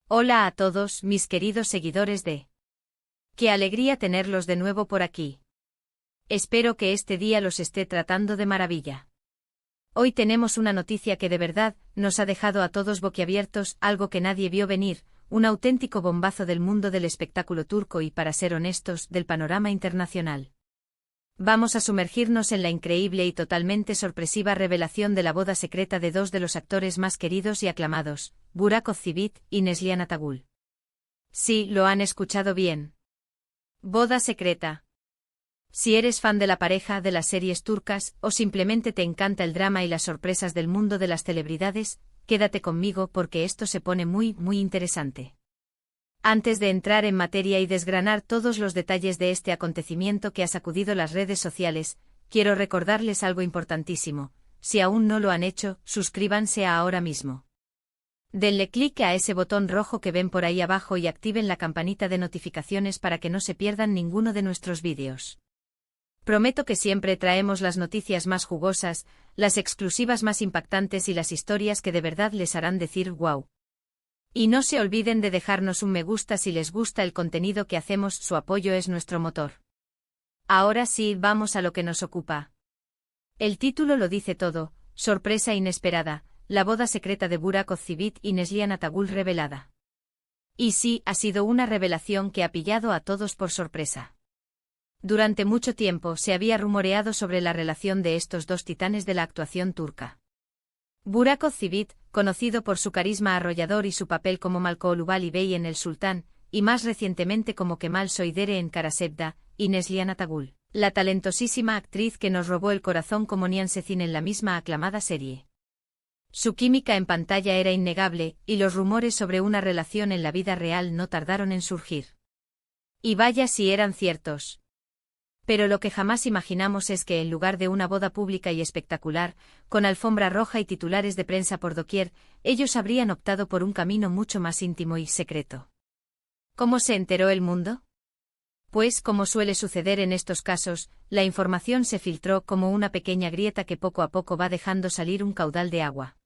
Hola a todos, mis queridos seguidores de... ¡Qué alegría tenerlos de nuevo por aquí! Espero que este día los esté tratando de maravilla. Hoy tenemos una noticia que de verdad nos ha dejado a todos boquiabiertos, algo que nadie vio venir, un auténtico bombazo del mundo del espectáculo turco y, para ser honestos, del panorama internacional. Vamos a sumergirnos en la increíble y totalmente sorpresiva revelación de la boda secreta de dos de los actores más queridos y aclamados, Burak Özçivit y Neslihan Atagül. Sí, lo han escuchado bien. Boda secreta. Si eres fan de la pareja, de las series turcas, o simplemente te encanta el drama y las sorpresas del mundo de las celebridades, quédate conmigo porque esto se pone muy interesante. Antes de entrar en materia y desgranar todos los detalles de este acontecimiento que ha sacudido las redes sociales, quiero recordarles algo importantísimo: si aún no lo han hecho, suscríbanse ahora mismo. Denle clic a ese botón rojo que ven por ahí abajo y activen la campanita de notificaciones para que no se pierdan ninguno de nuestros vídeos. Prometo que siempre traemos las noticias más jugosas, las exclusivas más impactantes y las historias que de verdad les harán decir wow. Y no se olviden de dejarnos un me gusta si les gusta el contenido que hacemos, su apoyo es nuestro motor. Ahora sí, vamos a lo que nos ocupa. El título lo dice todo: sorpresa inesperada, la boda secreta de Burak Özçivit y Neslihan Atagül revelada. Y sí, ha sido una revelación que ha pillado a todos por sorpresa. Durante mucho tiempo se había rumoreado sobre la relación de estos dos titanes de la actuación turca. Burak Özçivit, conocido por su carisma arrollador y su papel como Malkoğlu Bey en El Sultán, y más recientemente como Kemal Soydere en Karasevda, y Neslihan Atagül, la talentosísima actriz que nos robó el corazón como Nihan Sezin en la misma aclamada serie. Su química en pantalla era innegable, y los rumores sobre una relación en la vida real no tardaron en surgir. Y vaya si eran ciertos. Pero lo que jamás imaginamos es que en lugar de una boda pública y espectacular, con alfombra roja y titulares de prensa por doquier, ellos habrían optado por un camino mucho más íntimo y secreto. ¿Cómo se enteró el mundo? Pues, como suele suceder en estos casos, la información se filtró como una pequeña grieta que poco a poco va dejando salir un caudal de agua.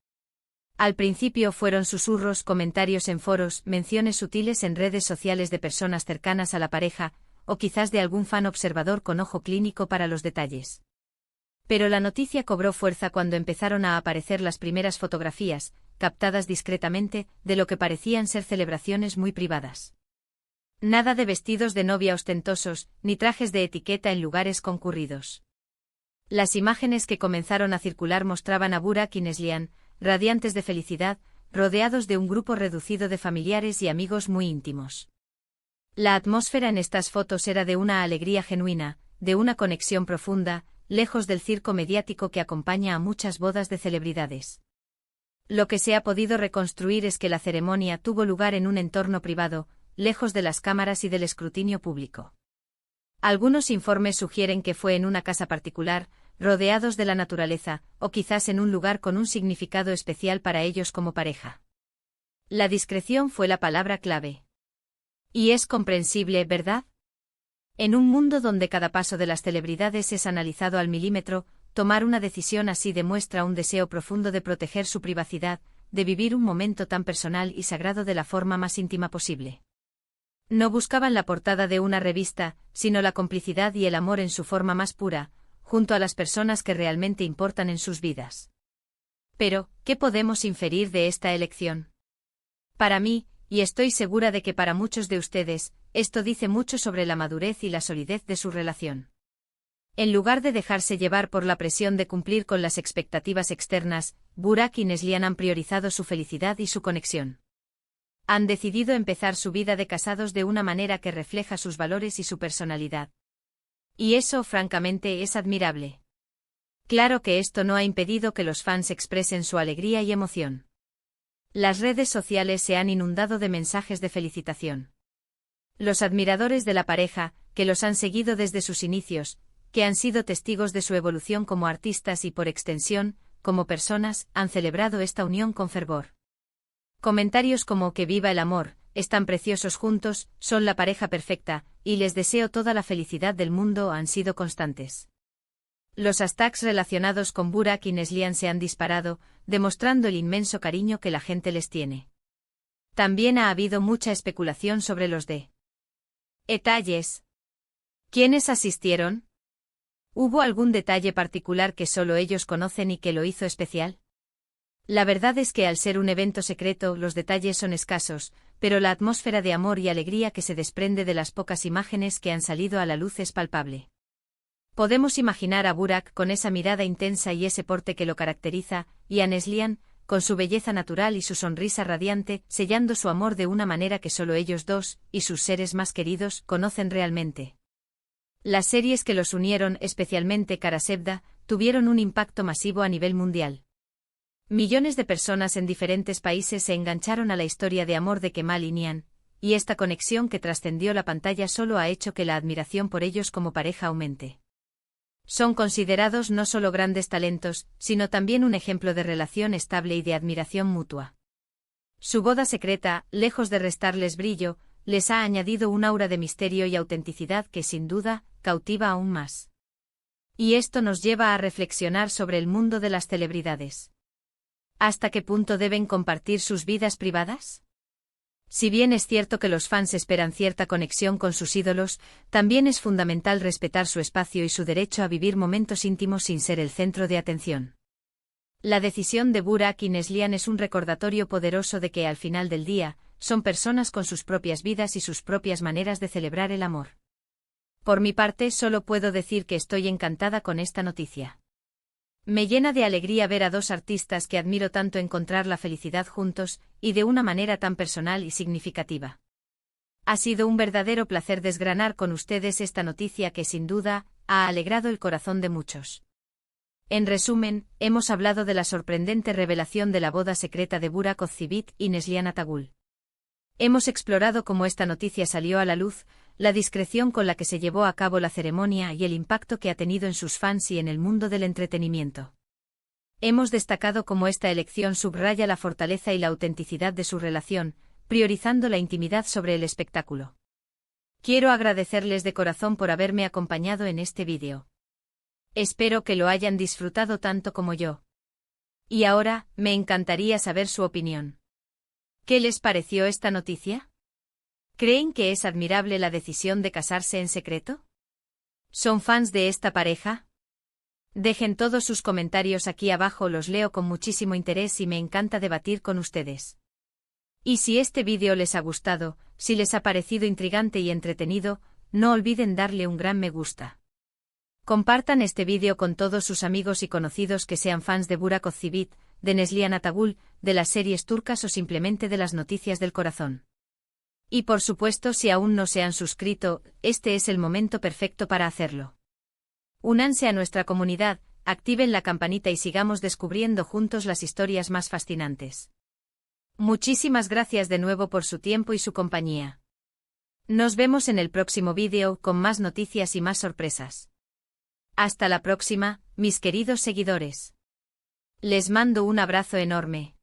Al principio fueron susurros, comentarios en foros, menciones sutiles en redes sociales de personas cercanas a la pareja, o quizás de algún fan observador con ojo clínico para los detalles. Pero la noticia cobró fuerza cuando empezaron a aparecer las primeras fotografías, captadas discretamente, de lo que parecían ser celebraciones muy privadas. Nada de vestidos de novia ostentosos, ni trajes de etiqueta en lugares concurridos. Las imágenes que comenzaron a circular mostraban a Burak y Neslihan, radiantes de felicidad, rodeados de un grupo reducido de familiares y amigos muy íntimos. La atmósfera en estas fotos era de una alegría genuina, de una conexión profunda, lejos del circo mediático que acompaña a muchas bodas de celebridades. Lo que se ha podido reconstruir es que la ceremonia tuvo lugar en un entorno privado, lejos de las cámaras y del escrutinio público. Algunos informes sugieren que fue en una casa particular, rodeados de la naturaleza, o quizás en un lugar con un significado especial para ellos como pareja. La discreción fue la palabra clave. Y es comprensible, ¿verdad? En un mundo donde cada paso de las celebridades es analizado al milímetro, tomar una decisión así demuestra un deseo profundo de proteger su privacidad, de vivir un momento tan personal y sagrado de la forma más íntima posible. No buscaban la portada de una revista, sino la complicidad y el amor en su forma más pura, junto a las personas que realmente importan en sus vidas. Pero, ¿qué podemos inferir de esta elección? Para mí, y estoy segura de que para muchos de ustedes, esto dice mucho sobre la madurez y la solidez de su relación. En lugar de dejarse llevar por la presión de cumplir con las expectativas externas, Burak y Neslihan han priorizado su felicidad y su conexión. Han decidido empezar su vida de casados de una manera que refleja sus valores y su personalidad. Y eso, francamente, es admirable. Claro que esto no ha impedido que los fans expresen su alegría y emoción. Las redes sociales se han inundado de mensajes de felicitación. Los admiradores de la pareja, que los han seguido desde sus inicios, que han sido testigos de su evolución como artistas y por extensión, como personas, han celebrado esta unión con fervor. Comentarios como "que viva el amor", "están preciosos juntos", "son la pareja perfecta", y "les deseo toda la felicidad del mundo" han sido constantes. Los hashtags relacionados con Burak y Neslihan se han disparado, demostrando el inmenso cariño que la gente les tiene. También ha habido mucha especulación sobre los detalles. ¿Quiénes asistieron? ¿Hubo algún detalle particular que solo ellos conocen y que lo hizo especial? La verdad es que al ser un evento secreto, los detalles son escasos, pero la atmósfera de amor y alegría que se desprende de las pocas imágenes que han salido a la luz es palpable. Podemos imaginar a Burak con esa mirada intensa y ese porte que lo caracteriza, y a Neslihan, con su belleza natural y su sonrisa radiante, sellando su amor de una manera que solo ellos dos, y sus seres más queridos, conocen realmente. Las series que los unieron, especialmente Karasevda, tuvieron un impacto masivo a nivel mundial. Millones de personas en diferentes países se engancharon a la historia de amor de Kemal y Nihan, y esta conexión que trascendió la pantalla solo ha hecho que la admiración por ellos como pareja aumente. Son considerados no solo grandes talentos, sino también un ejemplo de relación estable y de admiración mutua. Su boda secreta, lejos de restarles brillo, les ha añadido un aura de misterio y autenticidad que sin duda cautiva aún más. Y esto nos lleva a reflexionar sobre el mundo de las celebridades. ¿Hasta qué punto deben compartir sus vidas privadas? Si bien es cierto que los fans esperan cierta conexión con sus ídolos, también es fundamental respetar su espacio y su derecho a vivir momentos íntimos sin ser el centro de atención. La decisión de Burak y Neslihan es un recordatorio poderoso de que al final del día, son personas con sus propias vidas y sus propias maneras de celebrar el amor. Por mi parte, solo puedo decir que estoy encantada con esta noticia. Me llena de alegría ver a dos artistas que admiro tanto encontrar la felicidad juntos, y de una manera tan personal y significativa. Ha sido un verdadero placer desgranar con ustedes esta noticia que sin duda, ha alegrado el corazón de muchos. En resumen, hemos hablado de la sorprendente revelación de la boda secreta de Burak Ozçivit y Neslihan Atagul. Hemos explorado cómo esta noticia salió a la luz, la discreción con la que se llevó a cabo la ceremonia y el impacto que ha tenido en sus fans y en el mundo del entretenimiento. Hemos destacado cómo esta elección subraya la fortaleza y la autenticidad de su relación, priorizando la intimidad sobre el espectáculo. Quiero agradecerles de corazón por haberme acompañado en este vídeo. Espero que lo hayan disfrutado tanto como yo. Y ahora, me encantaría saber su opinión. ¿Qué les pareció esta noticia? ¿Creen que es admirable la decisión de casarse en secreto? ¿Son fans de esta pareja? Dejen todos sus comentarios aquí abajo, los leo con muchísimo interés y me encanta debatir con ustedes. Y si este vídeo les ha gustado, si les ha parecido intrigante y entretenido, no olviden darle un gran me gusta. Compartan este vídeo con todos sus amigos y conocidos que sean fans de Burak Ozçivit, de Neslihan Atagul, de las series turcas o simplemente de las noticias del corazón. Y por supuesto, si aún no se han suscrito, este es el momento perfecto para hacerlo. Únanse a nuestra comunidad, activen la campanita y sigamos descubriendo juntos las historias más fascinantes. Muchísimas gracias de nuevo por su tiempo y su compañía. Nos vemos en el próximo vídeo con más noticias y más sorpresas. Hasta la próxima, mis queridos seguidores. Les mando un abrazo enorme.